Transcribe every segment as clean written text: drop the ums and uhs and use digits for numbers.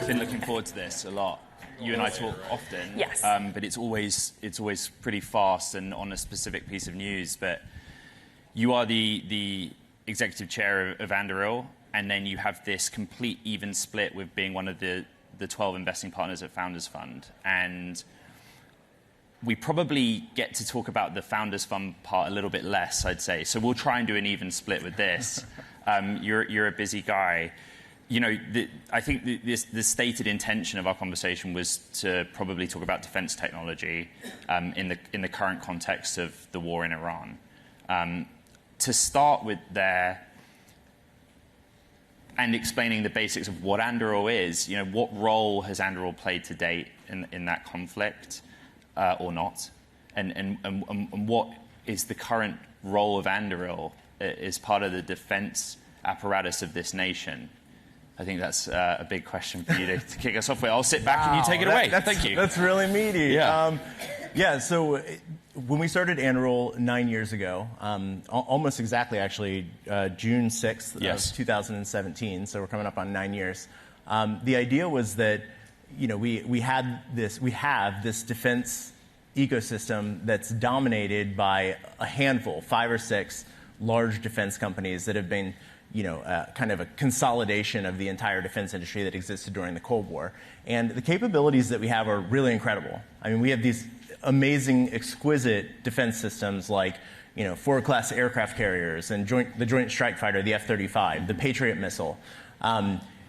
been looking forward to this a lot. You and I talk often, yes. But it's always pretty fast and on a specific piece of news. But you are the executive chair of Anduril, and then you have this complete even split with being one of the 12 investing partners at Founders Fund. And we probably get to talk about the Founders Fund part a little bit less, I'd say. So we'll try and do an even split with this. You're a busy guy. You know, I think the stated intention of our conversation was to probably talk about defense technology in the current context of the war in Iran. To start with there, and explaining the basics of what Anduril is, you know, what role has Anduril played to date in that conflict, or not, and what is the current role of Anduril as part of the defense apparatus of this nation? I think that's a big question for you to kick us off with. I'll sit back and you take it away. Thank you. That's really meaty. Yeah. So when we started Anduril 9 years ago, almost exactly actually, June 6th of 2017, so we're coming up on 9 years, the idea was that, you know, we have this defense ecosystem that's dominated by a handful, 5 or 6 large defense companies that have been, you know, kind of a consolidation of the entire defense industry that existed during the Cold War. And the capabilities that we have are really incredible. I mean, we have these amazing, exquisite defense systems like, you know, Ford-class aircraft carriers and the Joint Strike Fighter, the F-35, the Patriot missile.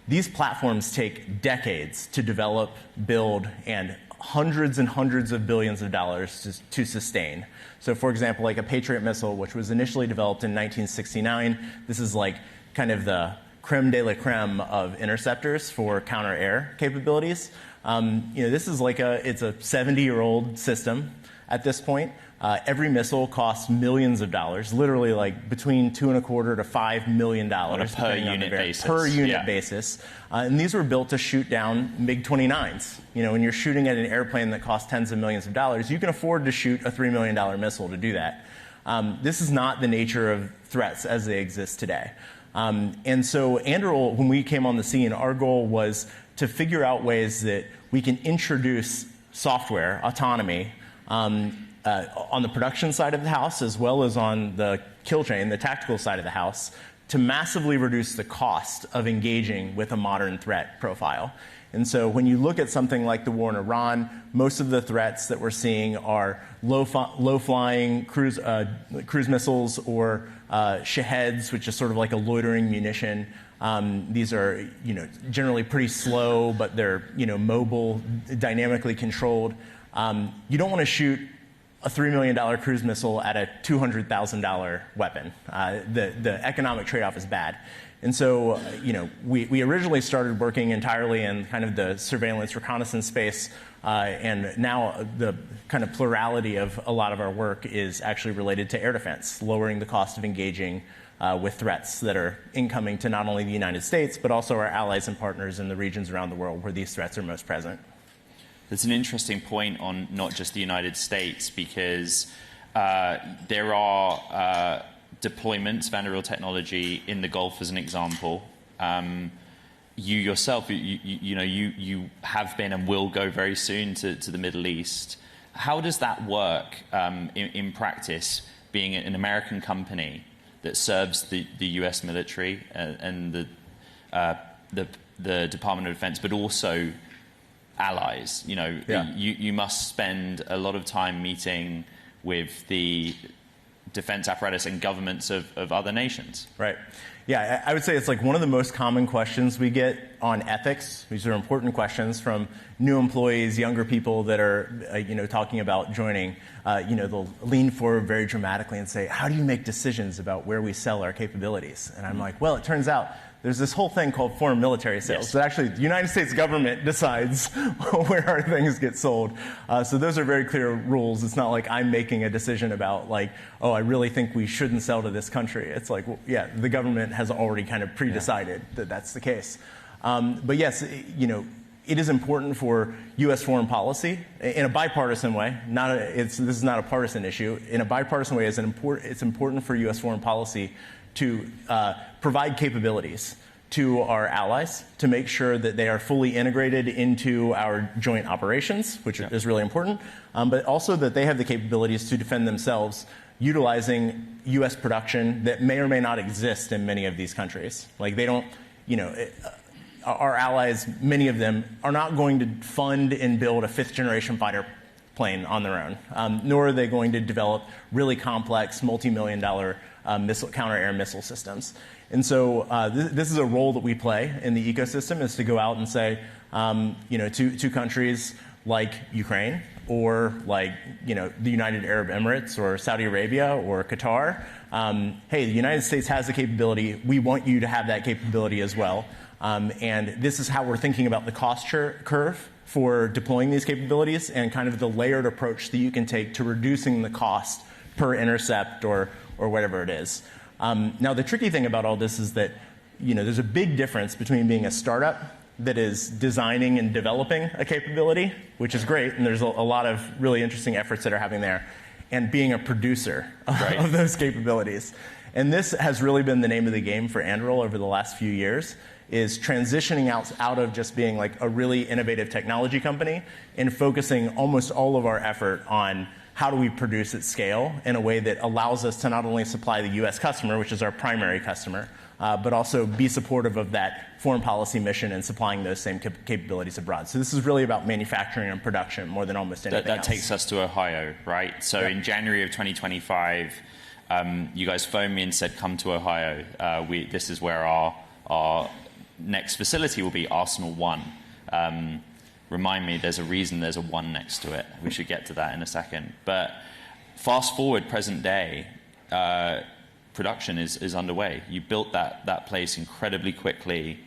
These platforms take decades to develop, build, and hundreds and hundreds of billions of dollars to sustain. So, for example, like a Patriot missile, which was initially developed in 1969, this is like kind of the creme de la creme of interceptors for counter-air capabilities. You know, this is like it's a 70-year-old system at this point. Every missile costs millions of dollars, literally like between $2.25 to $5 million on a per unit basis. Per unit basis. And these were built to shoot down MiG-29s. You know, when you're shooting at an airplane that costs tens of millions of dollars, you can afford to shoot a $3 million missile to do that. This is not the nature of threats as they exist today. And so Anduril, when we came on the scene, our goal was to figure out ways that we can introduce software, autonomy, on the production side of the house as well as on the kill chain, the tactical side of the house, to massively reduce the cost of engaging with a modern threat profile. And so when you look at something like the war in Iran, most of the threats that we're seeing are low-flying cruise missiles or Shaheds, which is sort of like a loitering munition. These are, you know, generally pretty slow, but they're, you know, mobile, dynamically controlled. You don't want to shoot a $3 million cruise missile at a $200,000 weapon. The economic trade-off is bad. And so, you know, we originally started working entirely in kind of the surveillance reconnaissance space, and now the kind of plurality of a lot of our work is actually related to air defense, lowering the cost of engaging with threats that are incoming to not only the United States, but also our allies and partners in the regions around the world where these threats are most present. That's an interesting point on not just the United States, because there are deployments of Anduril technology in the Gulf, as an example. You yourself, you have been and will go very soon to the Middle East. How does that work in practice, being an American company that serves the U.S. military and the Department of Defense, but also allies? You know, you must spend a lot of time meeting with the defense apparatus and governments of other nations. Right. Yeah, I would say it's like one of the most common questions we get on ethics. These are important questions from new employees, younger people that are, you know, talking about joining. You know, they'll lean forward very dramatically and say, "How do you make decisions about where we sell our capabilities?" And I'm like, well, it turns out there's this whole thing called foreign military sales. That actually the United States government decides where our things get sold. So those are very clear rules. It's not like I'm making a decision about like, oh, I really think we shouldn't sell to this country. It's like, well, yeah, the government has already kind of pre-decided that that's the case. But yes, you know, it is important for U.S. foreign policy in a bipartisan way. This is not a partisan issue. In a bipartisan way, it's important for U.S. foreign policy to provide capabilities to our allies to make sure that they are fully integrated into our joint operations, which is really important, but also that they have the capabilities to defend themselves utilizing U.S. production that may or may not exist in many of these countries. Like they don't, our allies, many of them, are not going to fund and build a fifth-generation fighter plane on their own, nor are they going to develop really complex, multi-million-dollar counter-air missile systems. And so this is a role that we play in the ecosystem, is to go out and say, to countries like Ukraine or like the United Arab Emirates or Saudi Arabia or Qatar, hey, the United States has the capability. We want you to have that capability as well. And this is how we're thinking about the cost curve for deploying these capabilities and kind of the layered approach that you can take to reducing the cost per intercept or whatever it is. Now, the tricky thing about all this is that there's a big difference between being a startup that is designing and developing a capability, which is great, and there's a lot of really interesting efforts that are happening there, and being a producer of those capabilities. And this has really been the name of the game for Anduril over the last few years, is transitioning out of just being like a really innovative technology company and focusing almost all of our effort on how do we produce at scale in a way that allows us to not only supply the U.S. customer, which is our primary customer, but also be supportive of that foreign policy mission and supplying those same capabilities abroad. So this is really about manufacturing and production more than almost anything else. That takes us to Ohio, right? So in January of 2025, you guys phoned me and said, come to Ohio. This is where our next facility will be, Arsenal 1. Remind me, there's a reason there's a 1 next to it. We should get to that in a second. But fast forward, present day, production is underway. You built that place incredibly quickly.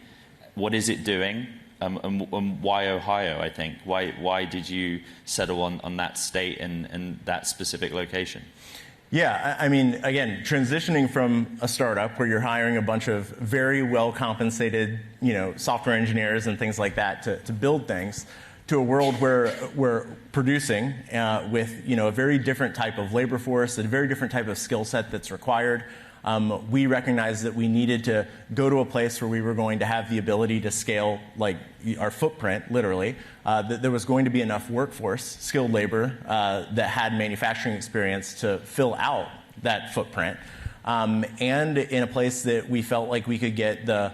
What is it doing? And why Ohio, I think? Why did you settle on that state and that specific location? Yeah, I mean, again, transitioning from a startup where you're hiring a bunch of very well-compensated, software engineers and things like that to build things, to a world where we're producing with, a very different type of labor force, a very different type of skill set that's required. We recognized that we needed to go to a place where we were going to have the ability to scale, like our footprint, literally, that there was going to be enough workforce, skilled labor, that had manufacturing experience to fill out that footprint, and in a place that we felt like we could get the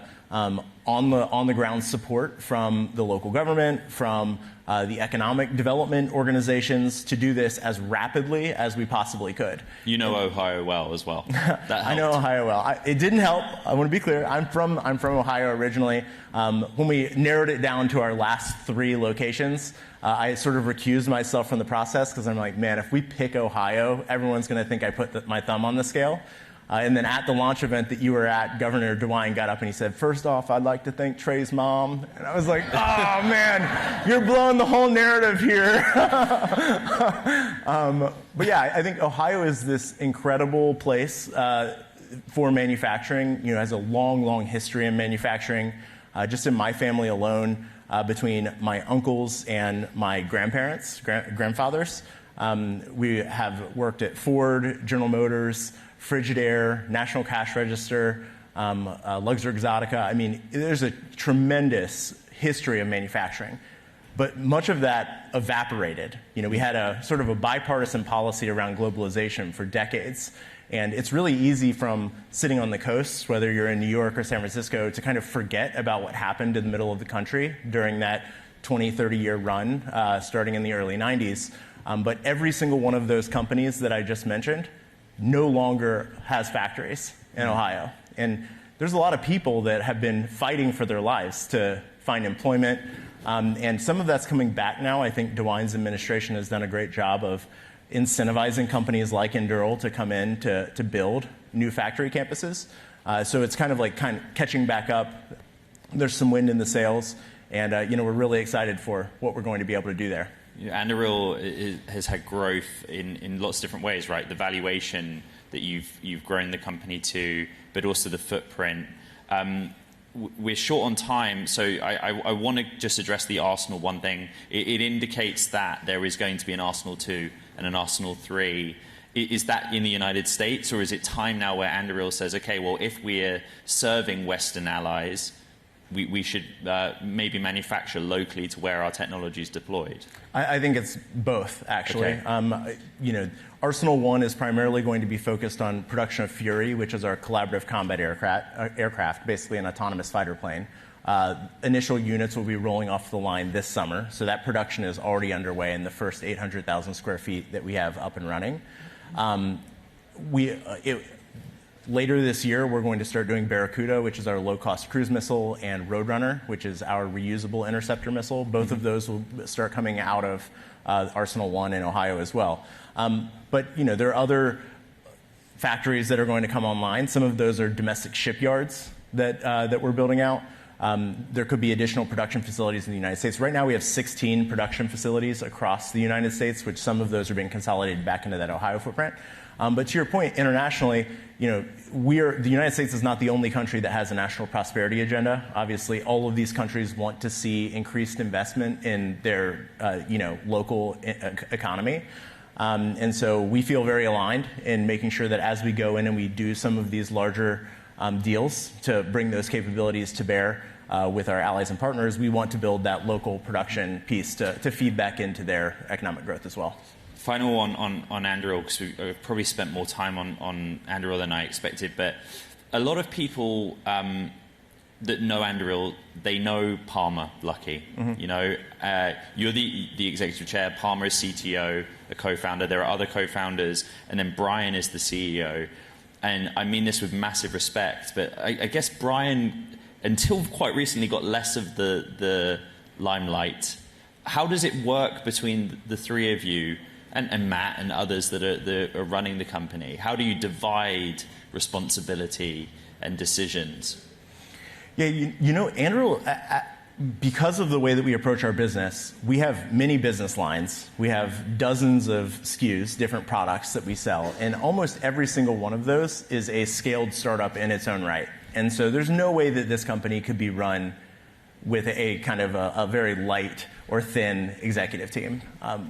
on the ground support from the local government, from the economic development organizations to do this as rapidly as we possibly could. Ohio well as well. That helped. I know Ohio well. It didn't help. I want to be clear. I'm from Ohio originally. When we narrowed it down to our last 3 locations, I sort of recused myself from the process because I'm like, man, if we pick Ohio, everyone's going to think I put my thumb on the scale. And then at the launch event that you were at, Governor DeWine got up and he said, first off, I'd like to thank Trae's mom. And I was like, oh, man, you're blowing the whole narrative here. But yeah, I think Ohio is this incredible place for manufacturing. Has a long, long history in manufacturing. Just in my family alone, between my uncles and my grandfathers, we have worked at Ford, General Motors, Frigidaire, National Cash Register, Luxor Exotica. I mean, there's a tremendous history of manufacturing. But much of that evaporated. We had a sort of a bipartisan policy around globalization for decades. And it's really easy from sitting on the coast, whether you're in New York or San Francisco, to kind of forget about what happened in the middle of the country during that 20, 30-year run, starting in the early 90s. But every single one of those companies that I just mentioned no longer has factories in Ohio. And there's a lot of people that have been fighting for their lives to find employment. And some of that's coming back now. I think DeWine's administration has done a great job of incentivizing companies like Anduril to come in to build new factory campuses. So it's kind of catching back up. There's some wind in the sails. And we're really excited for what we're going to be able to do there. Anduril has had growth in lots of different ways, right? The valuation that you've grown the company to, but also the footprint. We're short on time, so I want to just address the Arsenal 1 thing. It indicates that there is going to be an Arsenal 2 and an Arsenal 3. Is that in the United States, or is it time now where Anduril says, okay, well, if we're serving Western allies, we should maybe manufacture locally to where our technology is deployed? I think it's both, actually. Okay. Arsenal 1 is primarily going to be focused on production of Fury, which is our collaborative combat aircraft, basically an autonomous fighter plane. Initial units will be rolling off the line this summer, so that production is already underway in the first 800,000 square feet that we have up and running. Later this year, we're going to start doing Barracuda, which is our low-cost cruise missile, and Roadrunner, which is our reusable interceptor missile. Both of those will start coming out of Arsenal 1 in Ohio as well. But there are other factories that are going to come online. Some of those are domestic shipyards that we're building out. There could be additional production facilities in the United States. Right now, we have 16 production facilities across the United States, which some of those are being consolidated back into that Ohio footprint. But to your point, internationally, the United States is not the only country that has a national prosperity agenda. Obviously, all of these countries want to see increased investment in their, local economy. And so we feel very aligned in making sure that as we go in and we do some of these larger deals to bring those capabilities to bear with our allies and partners, we want to build that local production piece to feed back into their economic growth as well. Final one on Anduril, because we've probably spent more time on Anduril than I expected, but a lot of people that know Anduril, they know Palmer Luckey. Mm-hmm. You're the executive chair, Palmer is CTO, a co-founder, there are other co-founders, and then Brian is the CEO. And I mean this with massive respect, but I guess Brian, until quite recently, got less of the limelight. How does it work between the three of you, and Matt and others that are running the company? How do you divide responsibility and decisions? Yeah, Anduril, because of the way that we approach our business, we have many business lines. We have dozens of SKUs, different products that we sell, and almost every single one of those is a scaled startup in its own right. And so there's no way that this company could be run with a kind of a very light or thin executive team.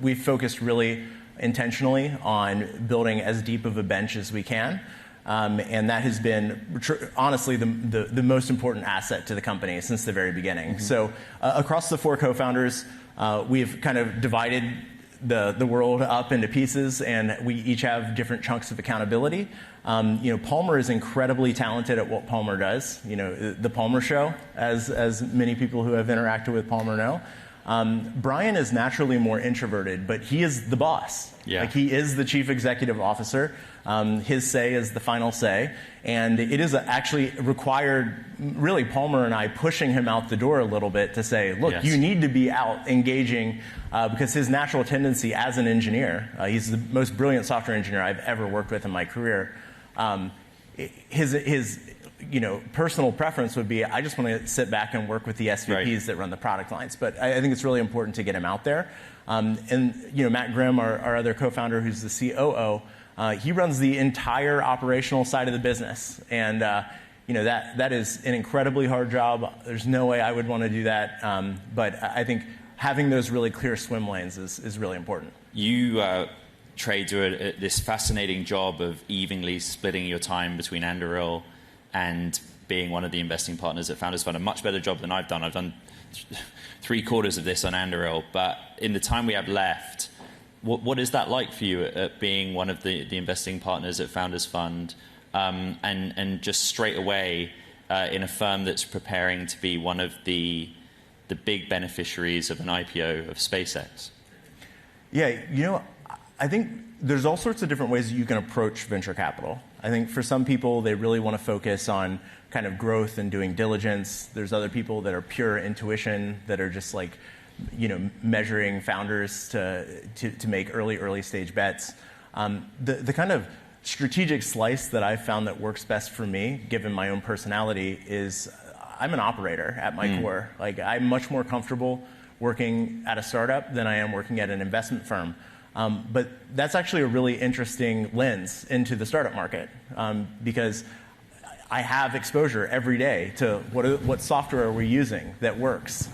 We've focused really intentionally on building as deep of a bench as we can. And that has been, honestly, the most important asset to the company since the very beginning. Mm-hmm. So across the four co-founders, we've kind of divided the world up into pieces, and we each have different chunks of accountability. Palmer is incredibly talented at what Palmer does. The Palmer Show, as many people who have interacted with Palmer know. Brian is naturally more introverted, but he is the boss. Yeah. He is the chief executive officer. His say is the final say. And it is actually required, really, Palmer and I pushing him out the door a little bit to say, look, yes, you need to be out engaging, because his natural tendency as an engineer, he's the most brilliant software engineer I've ever worked with in my career. His personal preference would be, I just want to sit back and work with the SVPs right, that run the product lines. But I think it's really important to get him out there. Matt Grimm, our other co-founder, who's the COO, he runs the entire operational side of the business. And that is an incredibly hard job. There's no way I would want to do that. But I think having those really clear swim lanes is really important. You, Trae, do this fascinating job of evenly splitting your time between Anduril and being one of the investing partners at Founders Fund. A much better job than I've done. I've done 3/4 of this on Anduril. But in the time we have left, what is that like for you at being one of the investing partners at Founders Fund, and just straight away in a firm that's preparing to be one of the big beneficiaries of an IPO of SpaceX? Yeah, I think there's all sorts of different ways that you can approach venture capital. I think for some people, they really want to focus on kind of growth and doing diligence. There's other people that are pure intuition, that are just like, measuring founders to make early stage bets. The kind of strategic slice that I've found that works best for me, given my own personality, is I'm an operator at my core. Like, I'm much more comfortable working at a startup than I am working at an investment firm. But that's actually a really interesting lens into the startup market, because I have exposure every day to what software are we using that works?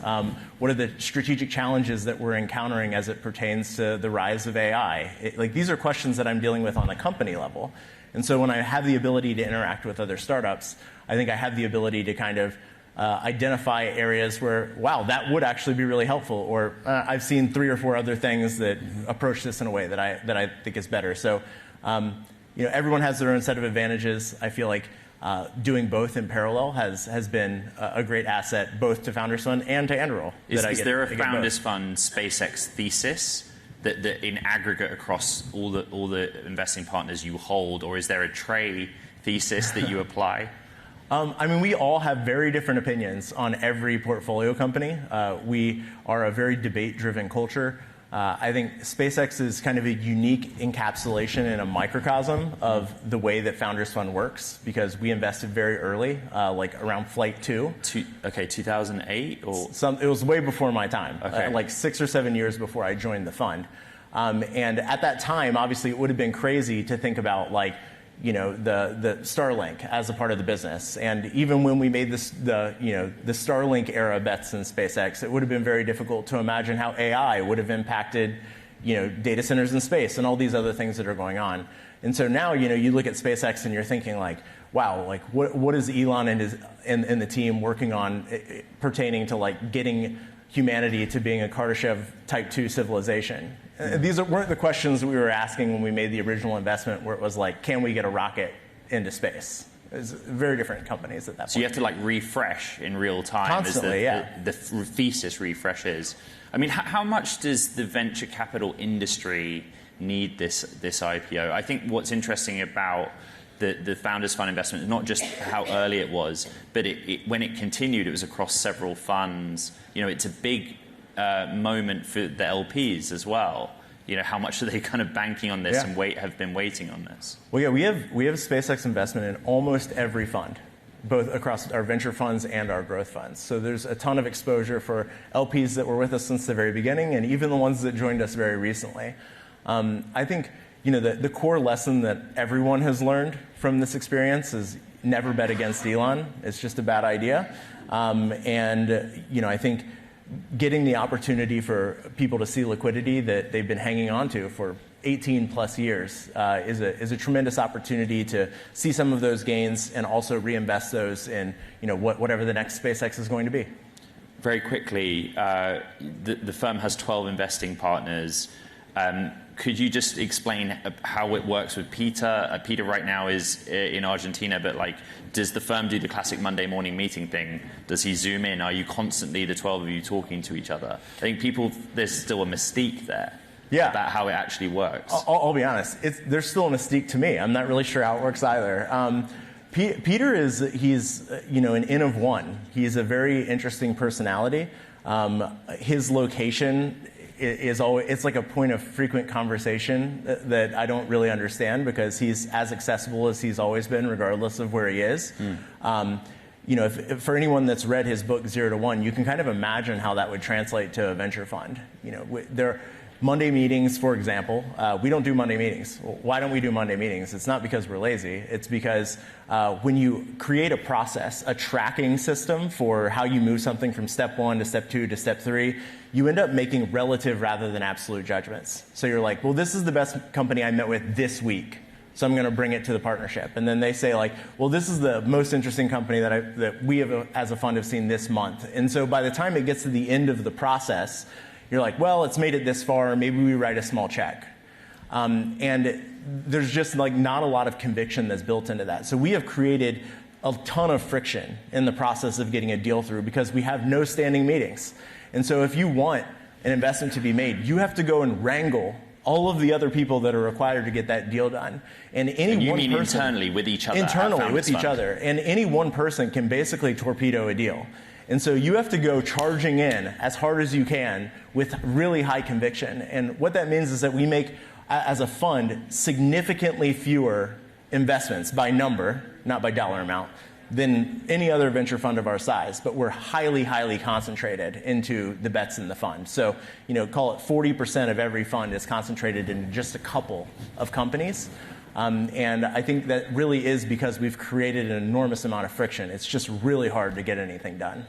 What are the strategic challenges that we're encountering as it pertains to the rise of AI? These are questions that I'm dealing with on a company level. And so when I have the ability to interact with other startups, I think I have the ability to kind of identify areas where, wow, that would actually be really helpful, or I've seen 3 or 4 other things that approach this in a way that I think is better. So, everyone has their own set of advantages. I feel like doing both in parallel has been a great asset, both to Founders Fund and to Anduril. Is there a Founders Fund SpaceX thesis that in aggregate across all the investing partners you hold, or is there a Trae thesis that you apply? We all have very different opinions on every portfolio company. We are a very debate-driven culture. I think SpaceX is kind of a unique encapsulation and a microcosm of the way that Founders Fund works, because we invested very early, like around Flight 2. 2008? Or? It was way before my time, okay. Like 6 or 7 years before I joined the fund. And at that time, obviously, it would have been crazy to think about the Starlink as a part of the business. And even when we made the Starlink era bets in SpaceX, it would have been very difficult to imagine how AI would have impacted, data centers in space and all these other things that are going on. And so now, you look at SpaceX and you're thinking wow, what is Elon and the team working on pertaining to getting humanity to being a Kardashev Type 2 civilization? These weren't the questions we were asking when we made the original investment, where it was can we get a rocket into space? It's very different companies at that point. So you have to refresh in real time. Constantly, the thesis refreshes. How much does the venture capital industry need this IPO? I think what's interesting about the Founders Fund investment is not just how early it was, but when it continued, it was across several funds. It's a big moment for the LPs as well. How much are they kind of banking on this and have been waiting on this? Well, yeah, we have SpaceX investment in almost every fund, both across our venture funds and our growth funds. So there's a ton of exposure for LPs that were with us since the very beginning, and even the ones that joined us very recently. I think the core lesson that everyone has learned from this experience is never bet against Elon. It's just a bad idea. I think getting the opportunity for people to see liquidity that they've been hanging on to for 18 plus years is a tremendous opportunity to see some of those gains and also reinvest those in whatever the next SpaceX is going to be. Very quickly, the firm has 12 investing partners. Could you just explain how it works with Peter? Peter right now is in Argentina, but does the firm do the classic Monday morning meeting thing? Does he zoom in? Are you constantly, the 12 of you, talking to each other? I think there's still a mystique there about how it actually works. I'll be honest, there's still a mystique to me. I'm not really sure how it works either. Peter he's an N of one. He's a very interesting personality. His location it's like a point of frequent conversation that I don't really understand, because he's as accessible as he's always been, regardless of where he is. If for anyone that's read his book 0 to 1, you can kind of imagine how that would translate to a venture fund. There Monday meetings, for example, we don't do Monday meetings. Why don't we do Monday meetings? It's not because we're lazy. It's because when you create a process, a tracking system for how you move something from step 1 to step 2 to step 3, you end up making relative rather than absolute judgments. So you're like, well, this is the best company I met with this week, so I'm going to bring it to the partnership. And then they say well, this is the most interesting company that we have as a fund have seen this month. And so by the time it gets to the end of the process, you're like, well, it's made it this far, maybe we write a small check. And there's just not a lot of conviction that's built into that. So we have created a ton of friction in the process of getting a deal through, because we have no standing meetings. And so if you want an investment to be made, you have to go and wrangle all of the other people that are required to get that deal done. And you mean internally with each other? Internally with each other. And any one person can basically torpedo a deal. And so you have to go charging in as hard as you can with really high conviction. And what that means is that we make, as a fund, significantly fewer investments by number, not by dollar amount, than any other venture fund of our size. But we're highly, highly concentrated into the bets in the fund. So, call it 40% of every fund is concentrated in just a couple of companies. And I think that really is because we've created an enormous amount of friction. It's just really hard to get anything done.